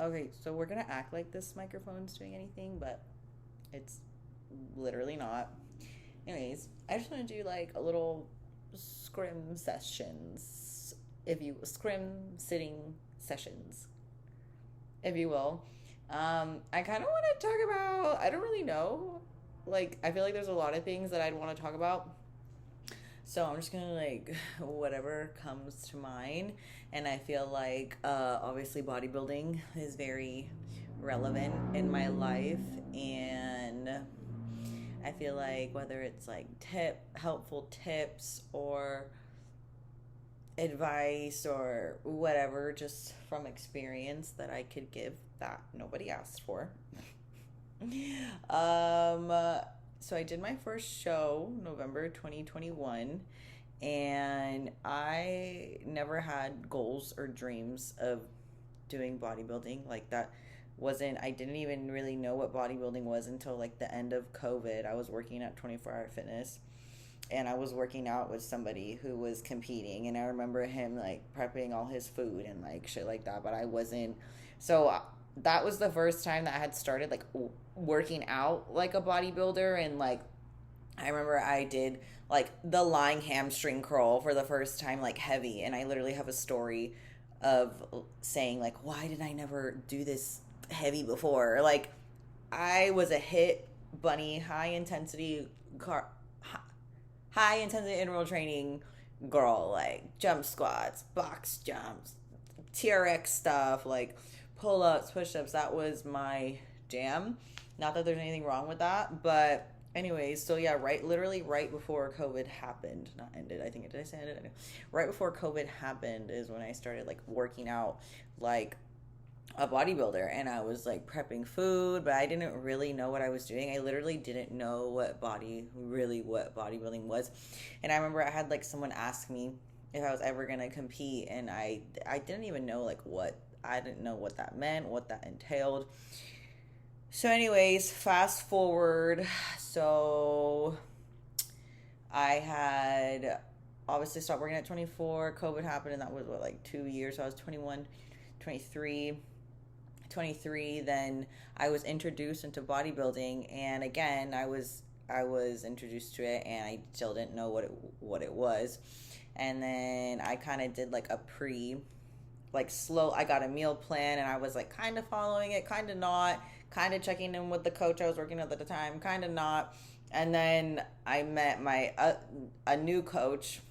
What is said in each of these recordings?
Okay, so we're gonna act like this microphone's doing anything, but it's literally not. Anyways, I just want to do like a little scrim sessions, if you scrim sitting sessions, if you will. I kind of want to talk about. I don't really know. Like, I feel like there's a lot of things that I'd want to talk about. So I'm just gonna like whatever comes to mind, and I feel like obviously bodybuilding is very relevant in my life, and I feel like whether it's like helpful tips or advice or whatever, just from experience that I could give that nobody asked for. um, so I did my first show November 2021, and I never had goals or dreams of doing bodybuilding like that. Wasn't I didn't even really know what bodybuilding was until like the end of COVID. I was working at 24-hour fitness, and I was working out with somebody who was competing, and I remember him like prepping all his food and like shit like that, but I wasn't. So that was the first time that I had started like working out like a bodybuilder, and like I remember I did like the lying hamstring curl for the first time, like heavy, and I literally have a story of saying like, why did I never do this heavy before? Like, I was a hit bunny, high intensity interval training girl, like jump squats, box jumps, TRX stuff, like pull ups, push ups. That was my jam. Not that there's anything wrong with that, but anyways, so yeah, literally right before COVID happened, not ended. I think did I say ended? Right before COVID happened is when I started like working out, like a bodybuilder, and I was like prepping food, but I didn't really know what I was doing. I literally didn't know what bodybuilding was. And I remember I had like someone ask me if I was ever going to compete, and I didn't even know like what I didn't know what that meant, what that entailed. So anyways, fast forward. So I had obviously stopped working at 24. COVID happened, and that was what, like 2 years. So I was 21, 23. 23, then I was introduced into bodybuilding, and again I was introduced to it, and I still didn't know what it was. And then I kind of did like a pre like slow. I got a meal plan, and I was like kind of following it, kind of not, kind of checking in with the coach I was working with at the time, kind of not. And then I met my a new coach,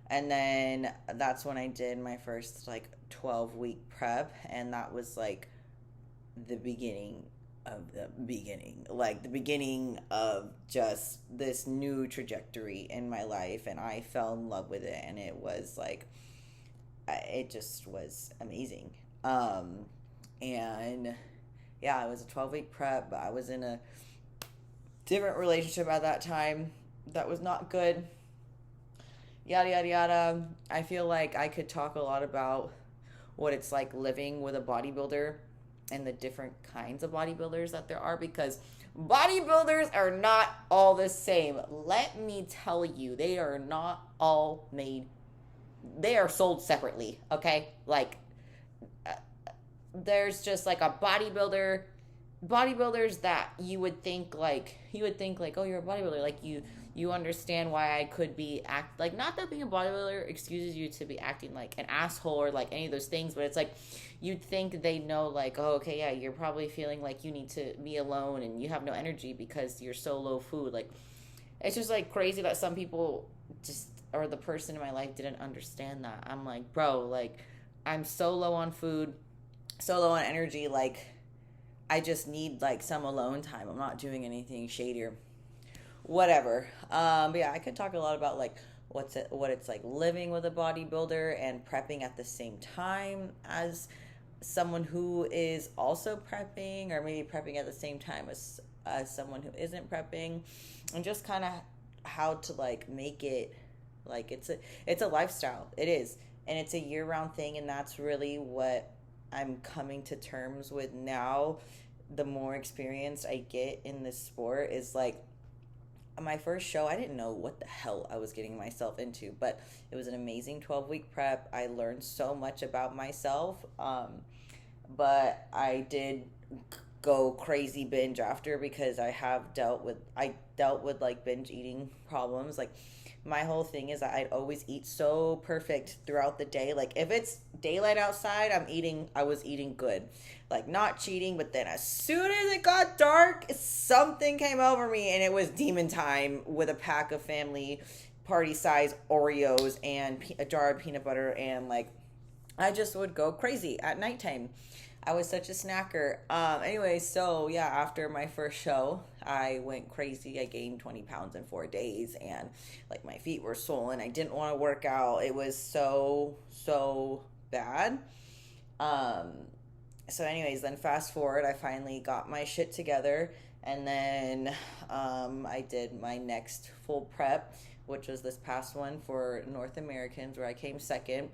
and then that's when I did my first like 12-week prep, and that was like the beginning of the beginning, like the beginning of just this new trajectory in my life, and I fell in love with it, and it was like it just was amazing. And yeah, it was a 12-week prep, but I was in a different relationship at that time that was not good, yada yada yada. I feel like I could talk a lot about what it's like living with a bodybuilder and the different kinds of bodybuilders that there are, because bodybuilders are not all the same. Let me tell you, they are not all made, they are sold separately, okay? Like, uh, there's just like a bodybuilders that you would think like, oh, you're a bodybuilder, like you understand why I could be act like, not that being a bodybuilder excuses you to be acting like an asshole or like any of those things, but it's like you'd think they know like, oh, okay, yeah, you're probably feeling like you need to be alone and you have no energy because you're so low food. Like, it's just like crazy that some people just, or the person in my life didn't understand that. I'm like, bro, like, I'm so low on food, so low on energy, like I just need like some alone time. I'm not doing anything shadier. Whatever. But yeah, I could talk a lot about like what it's like living with a bodybuilder and prepping at the same time as someone who is also prepping, or maybe prepping at the same time as someone who isn't prepping, and just kind of how to like make it like it's a lifestyle. It is, and it's a year-round thing, and that's really what I'm coming to terms with now. The more experience I get in this sport is like, my first show, I didn't know what the hell I was getting myself into, but it was an amazing 12-week prep. I learned so much about myself. but I did go crazy binge after because I dealt with like binge eating problems. Like my whole thing is that I'd always eat so perfect throughout the day. Like if it's daylight outside, I was eating good. Like not cheating, but then as soon as it got dark, something came over me and it was demon time with a pack of family party size Oreos and a jar of peanut butter, and like I just would go crazy at nighttime. I was such a snacker. Anyway, so yeah, after my first show, I went crazy. I gained 20 pounds in 4 days, and like my feet were swollen. I didn't want to work out. It was so bad. Um, so, anyways, then fast forward, I finally got my shit together, and then I did my next full prep, which was this past one for North Americans, where I came second,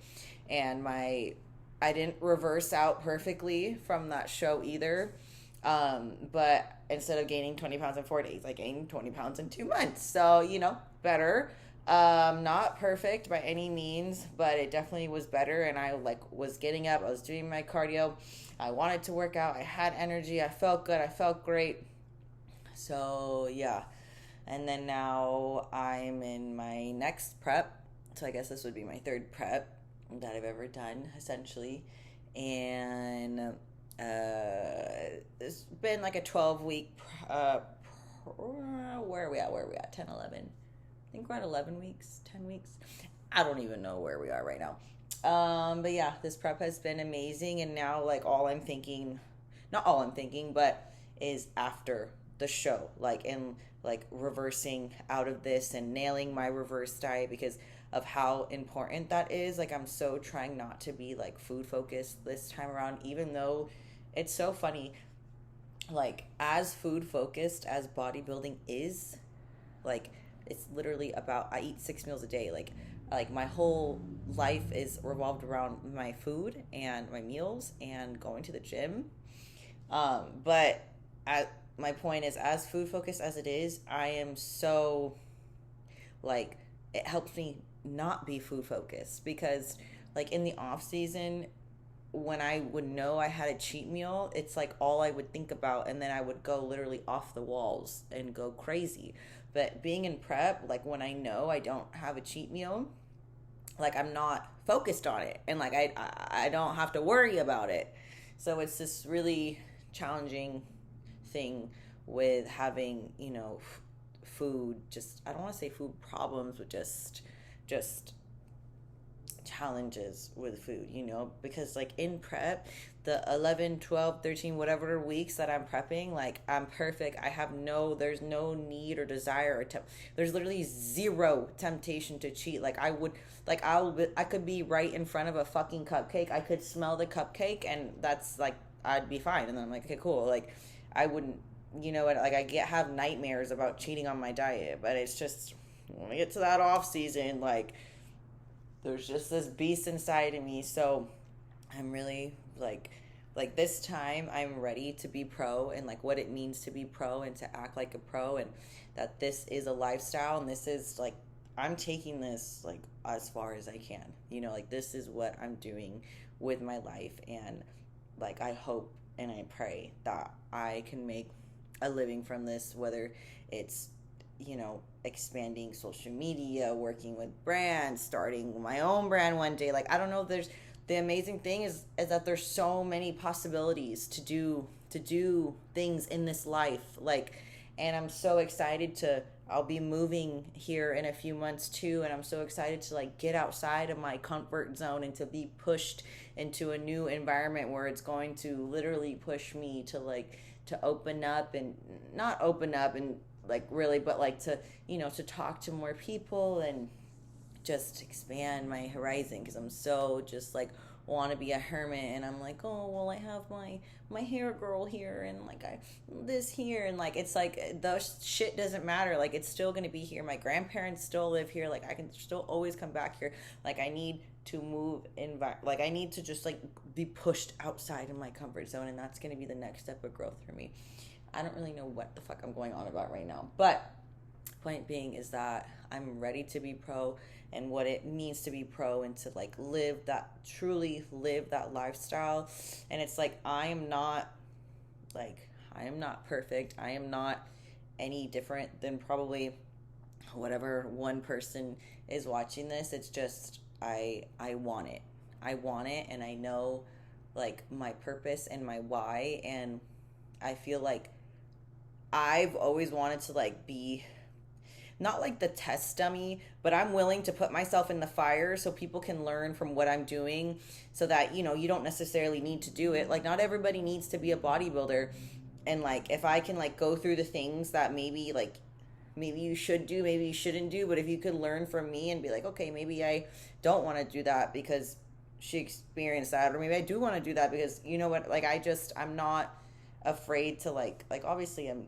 and I didn't reverse out perfectly from that show either. But instead of gaining 20 pounds in 4 days, I gained 20 pounds in 2 months. So, better. Not perfect by any means, but it definitely was better. And I like was getting up, I was doing my cardio. I wanted to work out. I had energy. I felt good. I felt great. So, yeah. And then now I'm in my next prep. So I guess this would be my third prep that I've ever done, essentially. And it's been like a 12-week where are we at 10, 11. I think we're at 11 weeks, 10 weeks. I don't even know where we are right now. But yeah, this prep has been amazing, and now like not all I'm thinking, but is after the show, like in like reversing out of this and nailing my reverse diet because of how important that is. Like I'm so trying not to be like food focused this time around, even though it's so funny. Like as food focused as bodybuilding is, like it's literally about I eat 6 meals a day. Like my whole life is revolved around my food and my meals and going to the gym. But my point is, as food focused as it is, I am so like it helps me not be food focused because like in the off season when I would know I had a cheat meal, it's like all I would think about, and then I would go literally off the walls and go crazy. But being in prep, like when I know I don't have a cheat meal, like I'm not focused on it, and like I don't have to worry about it. So it's this really challenging thing with having food, just I don't want to say food problems, but just challenges with food, because like in prep, the 11, 12, 13, whatever weeks that I'm prepping, like I'm perfect. There's no need or desire or there's literally zero temptation to cheat. Like I could be right in front of a fucking cupcake. I could smell the cupcake and that's like, I'd be fine. And then I'm like, okay, cool. Like I wouldn't, like I have nightmares about cheating on my diet, but it's just, when we get to that off season, like there's just this beast inside of me. So I'm really like this time I'm ready to be pro, and like what it means to be pro and to act like a pro, and that this is a lifestyle, and this is like I'm taking this like as far as I can, like this is what I'm doing with my life. And like I hope and I pray that I can make a living from this, whether it's expanding social media, working with brands, starting my own brand one day. Like I don't know, there's the amazing thing is that there's so many possibilities to do things in this life. Like, and I'm so excited I'll be moving here in a few months too, and I'm so excited to like get outside of my comfort zone and to be pushed into a new environment where it's going to literally push me to open up, and not open up and like really, but like to to talk to more people and just expand my horizon, because I'm so just like want to be a hermit, and I'm like, oh well, I have my hair girl here, and like I this here, and like it's like the shit doesn't matter. Like it's still gonna be here. My grandparents still live here. Like I can still always come back here. Like I need to move like I need to just like be pushed outside of my comfort zone, and that's gonna be the next step of growth for me. I don't really know what the fuck I'm going on about right now, but Point being is that I'm ready to be pro and what it means to be pro and to like truly live that lifestyle. And it's like I am not perfect. I am not any different than probably whatever one person is watching this. It's just I want it. I want it, and I know like my purpose and my why, and I feel like I've always wanted to like be not like the test dummy, but I'm willing to put myself in the fire so people can learn from what I'm doing so that, you don't necessarily need to do it. Like, not everybody needs to be a bodybuilder. And, like, if I can, like, go through the things that maybe you should do, maybe you shouldn't do, but if you could learn from me and be like, okay, maybe I don't want to do that because she experienced that, or maybe I do want to do that because, you know what, like, I'm not afraid to, like, obviously I'm,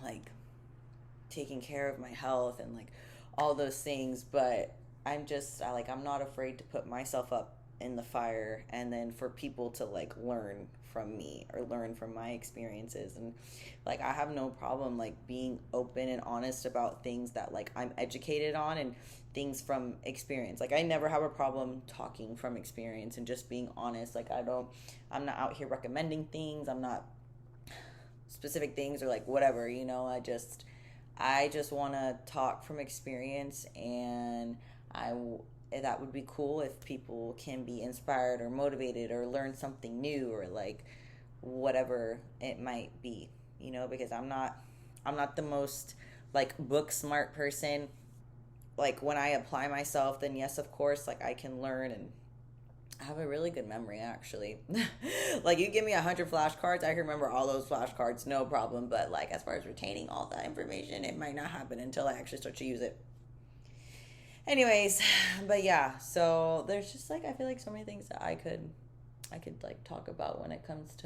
like, taking care of my health and like all those things, but I'm not afraid to put myself up in the fire and then for people to like learn from me or learn from my experiences. And like I have no problem like being open and honest about things that like I'm educated on and things from experience. Like I never have a problem talking from experience and just being honest. Like I'm not out here recommending things. I'm not specific things or like whatever, I just want to talk from experience, and that would be cool if people can be inspired or motivated or learn something new or like whatever it might be, because I'm not the most like book smart person. Like when I apply myself, then yes, of course, like I can learn, and I have a really good memory, actually. Like, you give me 100 flashcards, I can remember all those flashcards, no problem. But, like, as far as retaining all that information, it might not happen until I actually start to use it. Anyways, but yeah, so there's just, like, I feel like so many things that I could like, talk about when it comes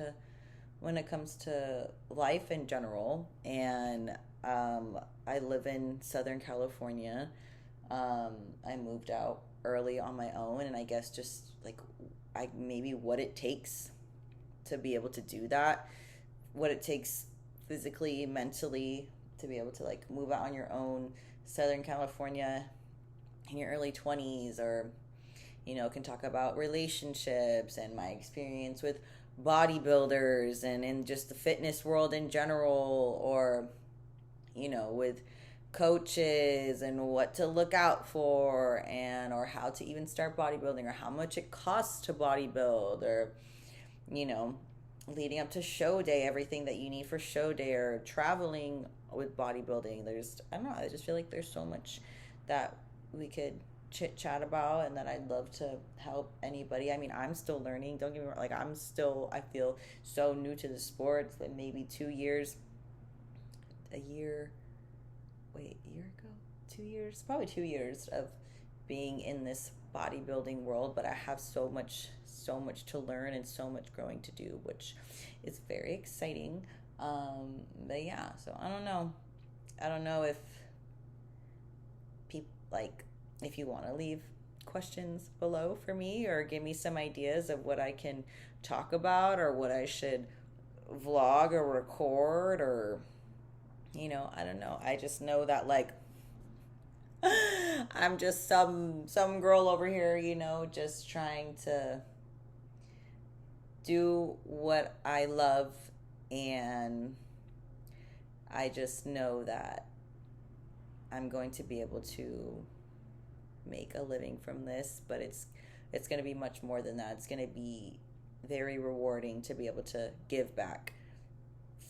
to life in general. And I live in Southern California. I moved out early on my own, and I guess just like maybe what it takes to be able to do that, what it takes physically, mentally to be able to like move out on your own, Southern California in your early 20s, or can talk about relationships and my experience with bodybuilders and in just the fitness world in general, or with coaches and what to look out for, and or how to even start bodybuilding, or how much it costs to bodybuild, or leading up to show day, everything that you need for show day, or traveling with bodybuilding. I don't know, I just feel like there's so much that we could chit chat about, and that I'd love to help anybody. I mean, I'm still learning, don't get me wrong, like I feel so new to the sport. Like maybe a year ago, 2 years, probably 2 years of being in this bodybuilding world, but I have so much to learn and so much growing to do, which is very exciting. But yeah, so I don't know if people like, if you want to leave questions below for me or give me some ideas of what I can talk about or what I should vlog or record, or I don't know. I just know that like I'm just some girl over here, just trying to do what I love, and I just know that I'm going to be able to make a living from this, but it's going to be much more than that. It's going to be very rewarding to be able to give back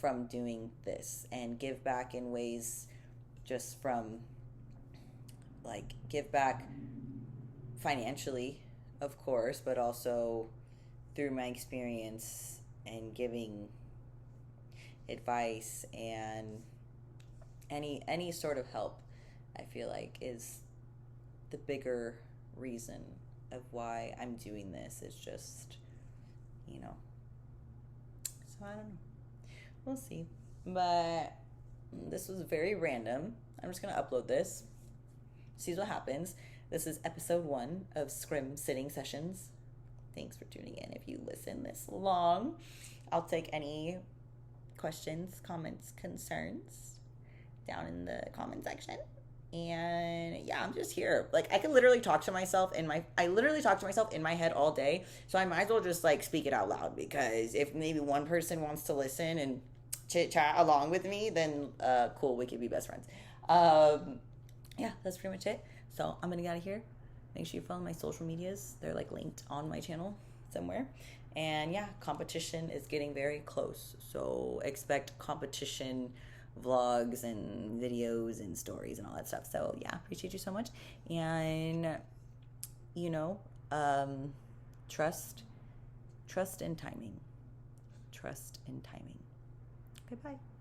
from doing this, and give back in ways just from like give back financially, of course, but also through my experience and giving advice and any sort of help. I feel like is the bigger reason of why I'm doing this. Is just so I don't know, we'll see. But this was very random. I'm just gonna upload this, see what happens. This is episode 1 of Scrim Sitting Sessions. Thanks for tuning in. If you listen this long, I'll take any questions, comments, concerns. down in the comment section. And yeah, I'm just here. Like, I can literally talk to myself I literally talk to myself in my head all day. So I might as well just like speak it out loud, because if maybe one person wants to listen and chit chat along with me, then cool, we could be best friends. Yeah, that's pretty much it. So I'm gonna get out of here. Make sure you follow my social medias. They're like linked on my channel somewhere. And yeah, competition is getting very close. So expect competition vlogs and videos and stories and all that stuff. So yeah, appreciate you so much. And you know, trust and timing. Trust and timing. Okay, bye.